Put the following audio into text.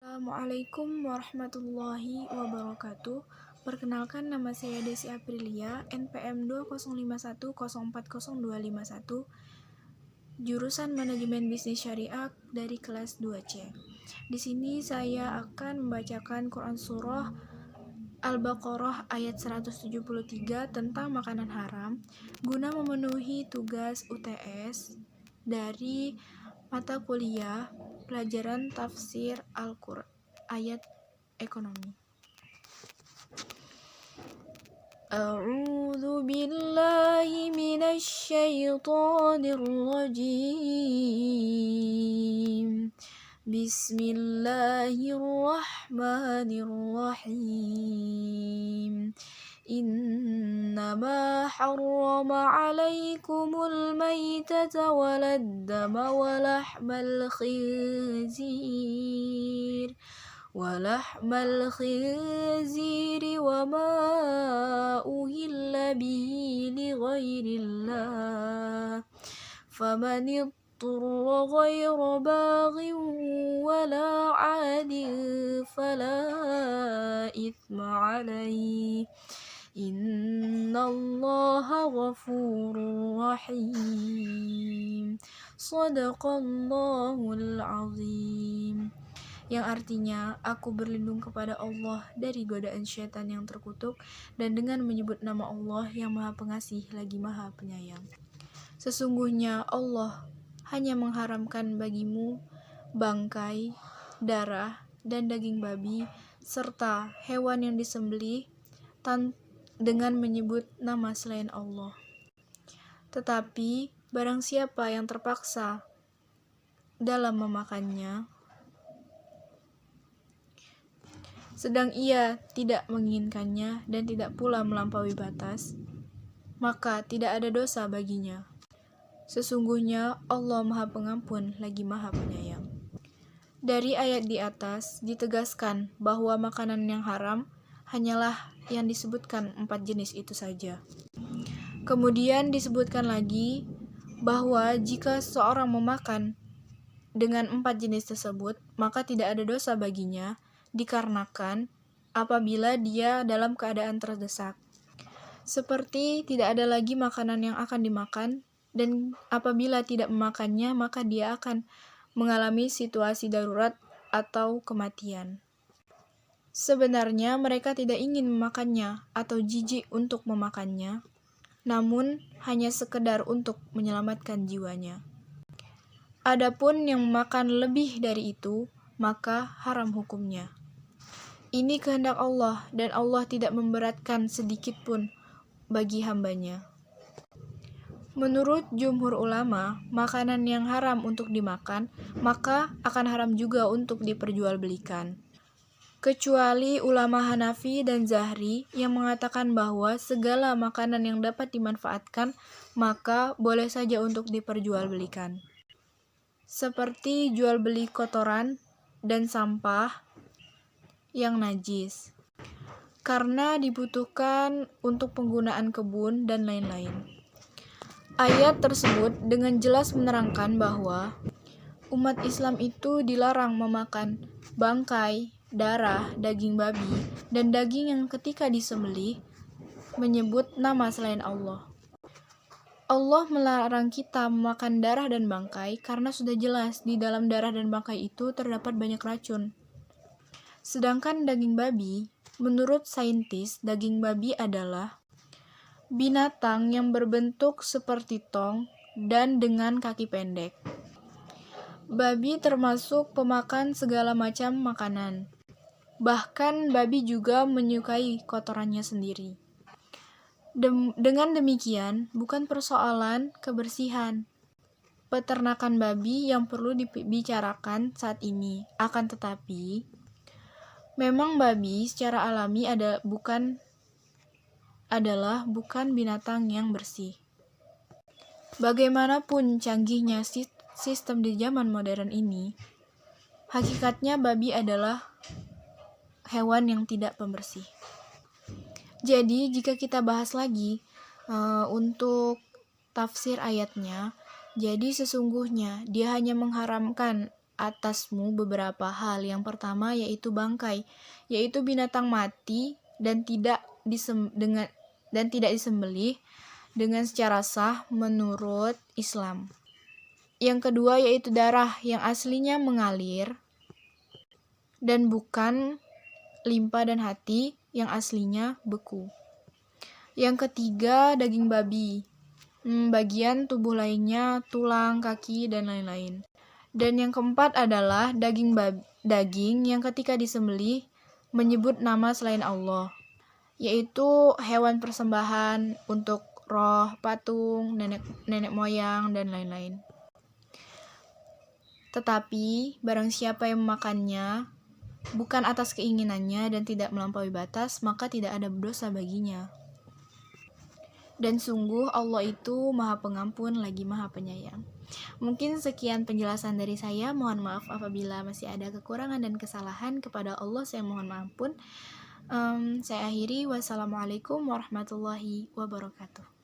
Assalamualaikum warahmatullahi wabarakatuh. Perkenalkan, nama saya Desi Aprilia, NPM 20510400251, jurusan Manajemen Bisnis Syariah dari kelas 2C. Di sini saya akan membacakan Quran Surah Al-Baqarah ayat 173 tentang makanan haram guna memenuhi tugas UTS dari mata kuliah pelajaran tafsir Al-Quran ayat ekonomi. A'udzu billahi minasy syaithanir rajim. Bismillahirrahmanirrahim. Innama harrama 'alaikumul maitata waladdama walahmal khinziri wama uhilla bihi lighairillah faman اضطر غير باغ ولا عاد فلا إثم عليه إن الله غفور رحيم صدق الله العظيم, yang artinya aku berlindung kepada Allah dari godaan syaitan yang terkutuk dan dengan menyebut nama Allah yang Maha Pengasih lagi Maha Penyayang. Sesungguhnya Allah hanya mengharamkan bagimu bangkai, darah, dan daging babi, serta hewan yang disembelih dengan menyebut nama selain Allah. Tetapi, barang siapa yang terpaksa dalam memakannya, sedang ia tidak menginginkannya dan tidak pula melampaui batas, maka tidak ada dosa baginya. Sesungguhnya Allah Maha Pengampun lagi Maha Penyayang. Dari ayat di atas ditegaskan bahwa makanan yang haram hanyalah yang disebutkan 4 jenis itu saja. Kemudian disebutkan lagi bahwa jika seorang memakan dengan 4 jenis tersebut, maka tidak ada dosa baginya, dikarenakan apabila dia dalam keadaan terdesak. Seperti tidak ada lagi makanan yang akan dimakan, dan apabila tidak memakannya, maka dia akan mengalami situasi darurat atau kematian. Sebenarnya mereka tidak ingin memakannya atau jijik untuk memakannya, namun hanya sekedar untuk menyelamatkan jiwanya. Adapun yang memakan lebih dari itu, maka haram hukumnya. Ini kehendak Allah, dan Allah tidak memberatkan sedikit pun bagi hambanya. Menurut jumhur ulama, makanan yang haram untuk dimakan, maka akan haram juga untuk diperjualbelikan. Kecuali ulama Hanafi dan Zahri yang mengatakan bahwa segala makanan yang dapat dimanfaatkan, maka boleh saja untuk diperjualbelikan. Seperti jual beli kotoran dan sampah yang najis, karena dibutuhkan untuk penggunaan kebun dan lain-lain. Ayat tersebut dengan jelas menerangkan bahwa umat Islam itu dilarang memakan bangkai, darah, daging babi, dan daging yang ketika disembelih menyebut nama selain Allah. Allah melarang kita memakan darah dan bangkai karena sudah jelas di dalam darah dan bangkai itu terdapat banyak racun. Sedangkan daging babi, menurut saintis, daging babi adalah binatang yang berbentuk seperti tong dan dengan kaki pendek. Babi termasuk pemakan segala macam makanan. Bahkan babi juga menyukai kotorannya sendiri. Dengan demikian, bukan persoalan kebersihan peternakan babi yang perlu dibicarakan saat ini. Akan tetapi, memang babi secara alami adalah bukan binatang yang bersih. Bagaimanapun canggihnya sistem di zaman modern ini, hakikatnya babi adalah hewan yang tidak pembersih. Jadi, jika kita bahas lagi untuk tafsir ayatnya, jadi sesungguhnya dia hanya mengharamkan atasmu beberapa hal. Yang pertama yaitu bangkai, yaitu binatang mati dan tidak disembelih dengan secara sah menurut Islam. Yang kedua yaitu darah yang aslinya mengalir dan bukan limpa dan hati yang aslinya beku. Yang ketiga daging babi, bagian tubuh lainnya, tulang, kaki, dan lain-lain. Dan yang keempat adalah daging yang ketika disembelih menyebut nama selain Allah, yaitu hewan persembahan untuk roh, patung, nenek moyang, dan lain-lain. Tetapi barang siapa yang memakannya bukan atas keinginannya dan tidak melampaui batas, maka tidak ada dosa baginya. Dan sungguh Allah itu Maha Pengampun lagi Maha Penyayang. Mungkin sekian penjelasan dari saya. Mohon maaf apabila masih ada kekurangan dan kesalahan. Kepada Allah saya mohon ampun. Saya akhiri. Wassalamualaikum warahmatullahi wabarakatuh.